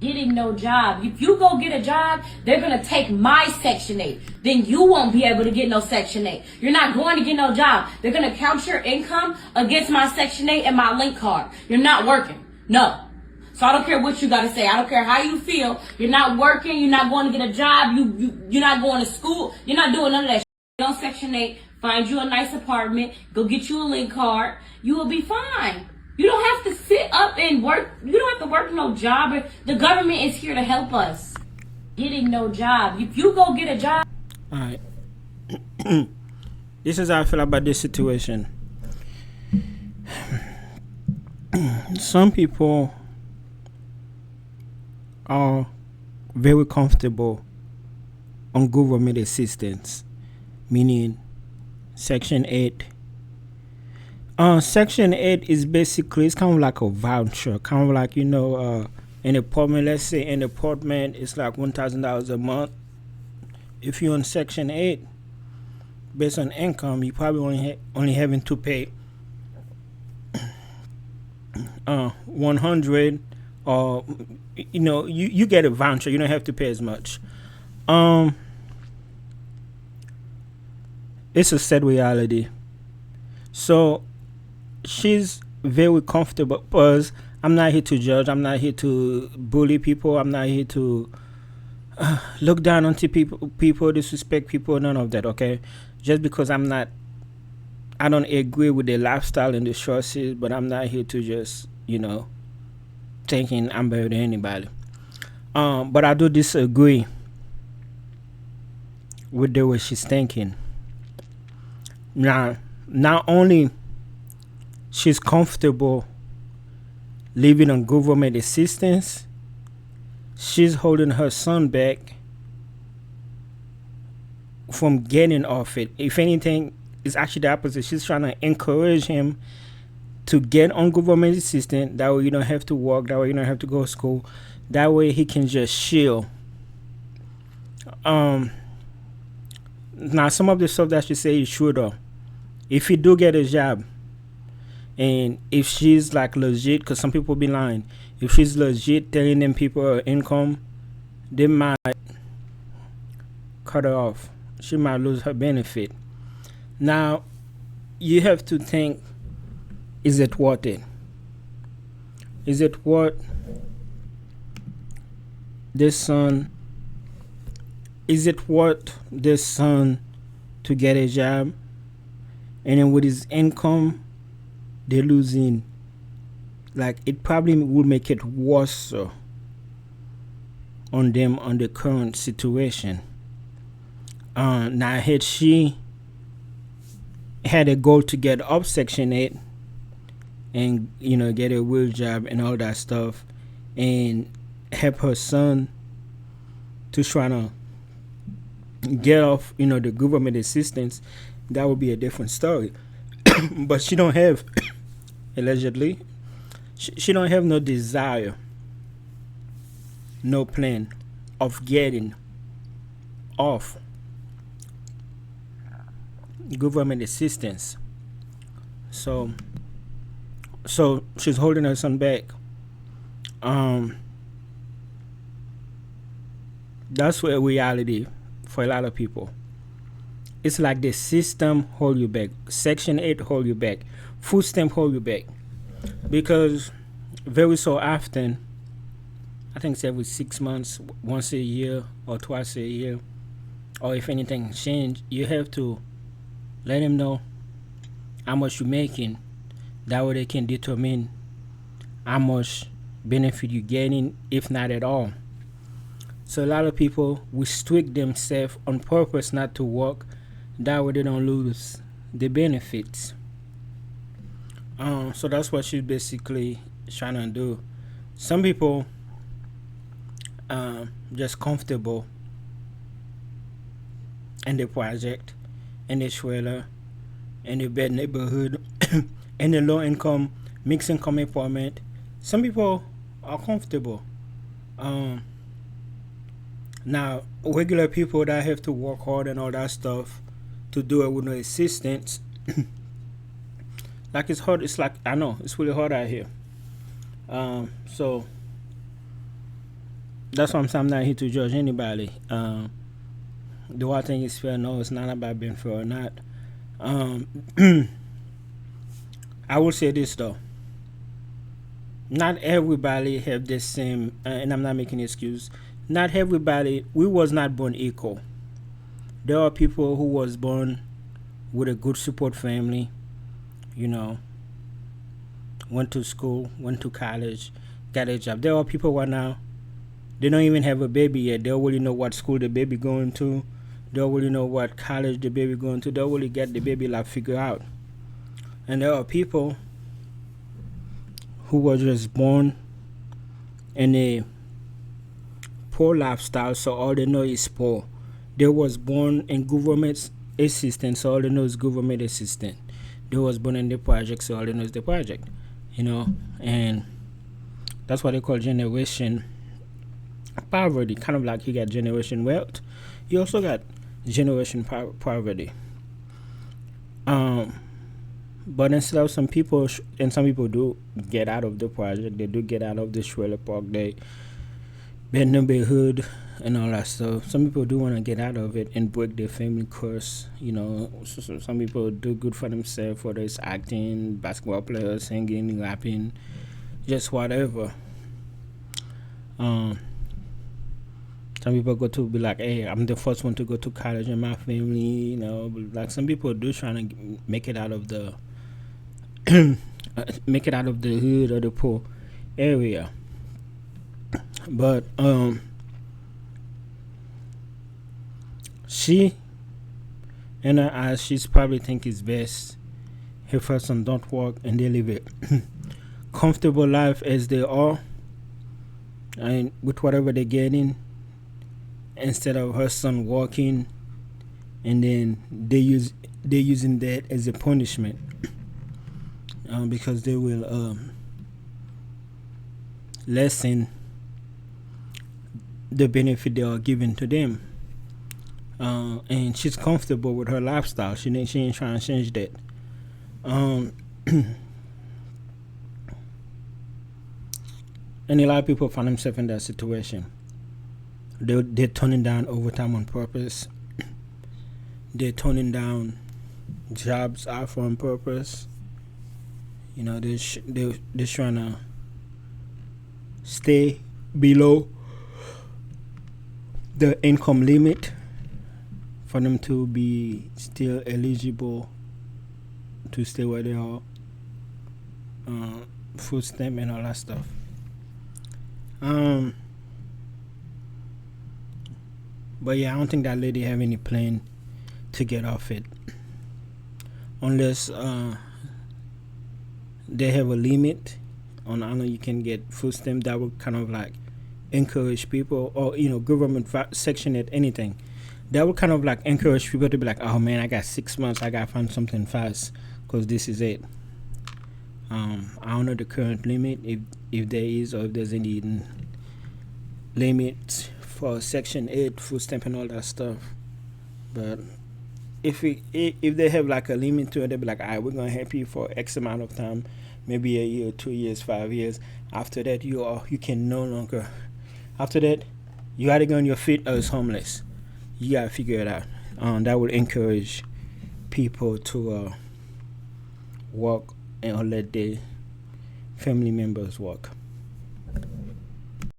getting no job. If you go get a job, they're going to take my Section 8. Then you won't be able to get no Section 8. You're not going to get no job. They're going to count your income against my Section 8 and my link card. You're not working. No. So I don't care what you got to say. I don't care how you feel. You're not working. You're not going to get a job. You're not going to school. You're not doing none of that shit. Get on Section 8. Find you a nice apartment. Go get you a link card. You will be fine. You don't have to sit up and work. You don't have to work no job. The government is here to help us. Getting no job. If you go get a job. All right. This is how I feel about this situation. Some people are very comfortable on government assistance, meaning Section 8. Section 8 is basically, it's kind of like a voucher, kind of like, an apartment. Let's say an apartment is like $1,000 a month. If you're on Section 8, based on income, you probably only having to pay 100, or you get a voucher. You don't have to pay as much. It's a sad reality. So she's very comfortable, because I'm not here to judge. I'm not here to bully people. I'm not here to look down on people, disrespect people, none of that, okay? Just because I don't agree with their lifestyle and the choices, but I'm not here to just, thinking I'm better than anybody. But I do disagree with the way she's thinking. Now, not only she's comfortable living on government assistance, she's holding her son back from getting off it. If anything, it's actually the opposite. She's trying to encourage him to get on government assistance. That way you don't have to work. That way you don't have to go to school. That way he can just chill. Now, some of the stuff that she say is true though. If you do get a job, and if she's like legit, because some people be lying, if she's legit telling them people her income, they might cut her off. She might lose her benefit. Now, you have to think, is it worth it? Is it worth this son? Is it worth this son to get a job? And then with his income, they're losing. Like, it probably will make it worse on them on the current situation. Now, had she had a goal to get up Section 8 and, get a real job and all that stuff, and help her son to try to get off, the government assistance, that would be a different story. But she don't have, allegedly, she don't have no desire, no plan of getting off government assistance. So she's holding her son back. That's where reality for a lot of people. It's like the system hold you back. Section 8 hold you back. Food stamp hold you back. Because very so often, I think it's every 6 months, once a year or twice a year, or if anything change, you have to let them know how much you're making. That way they can determine how much benefit you're getting, if not at all. So a lot of people restrict themselves on purpose not to work. That way they don't lose the benefits. So that's what she's basically trying to do. Some people just comfortable in the project, in the trailer, in the bad neighborhood, in the low income, mixed income apartment. Some people are comfortable. Now, regular people that have to work hard and all that stuff to do it with no assistance, like, it's hard. It's like, I know it's really hard out here. So that's why I'm not here to judge anybody. Do I think it's fair? No, it's not about being fair or not. Um, I will say this though. Not everybody have the same, and I'm not making an excuse. Not everybody. We was not born equal. There are people who was born with a good support family. You know, went to school, went to college, got a job. There are people right now. They don't even have a baby yet. They already know what school the baby going to. They already know what college the baby going to. They already get the baby life figured out. And there are people who were just born in a poor lifestyle, so all they know is poor. They was born in government assistance, so all they know is government assistance. They was born in the project, so all they know is the project. You know, and that's what they call generation poverty. Kind of like you got generation wealth, you also got generation poverty. But instead of some people, and some people do get out of the project, they do get out of the trailer park, they bend neighborhood and all that stuff. Some people do want to get out of it and break their family curse. You know, so some people do good for themselves, whether it's acting, basketball players, singing, rapping, just whatever. Some people go to be like, hey, I'm the first one to go to college in my family, you know. But like some people do trying to make it out of the make it out of the hood or the poor area. But she, in her eyes, she's probably think it's best her first son don't work and they live a comfortable life as they are, and with whatever they're getting, instead of her son working, and then they're using that as a punishment, because they will lessen the benefit they are giving to them. And she's comfortable with her lifestyle. She ain't trying to change that. And a lot of people find themselves in that situation. They're turning down overtime on purpose. They're turning down jobs offer on purpose. You know, they're trying to stay below the income limit for them to be still eligible to stay where they are, food stamp and all that stuff. But yeah, I don't think that lady have any plan to get off it, unless they have a limit on how long you can get food stamp. That would kind of like encourage people, or government section at anything. That would kind of like encourage people to be like, oh man, I got 6 months, I gotta find something fast, because this is it. I don't know the current limit, if there is, or if there's any limit for Section 8 food stamp and all that stuff. But if they have like a limit to it, they'll be like, all right, we're gonna help you for X amount of time, maybe a year, 2 years, 5 years. After that, you can no longer. After that, you either go on your feet or it's homeless. You gotta figure it out. That will encourage people to work and let their family members work.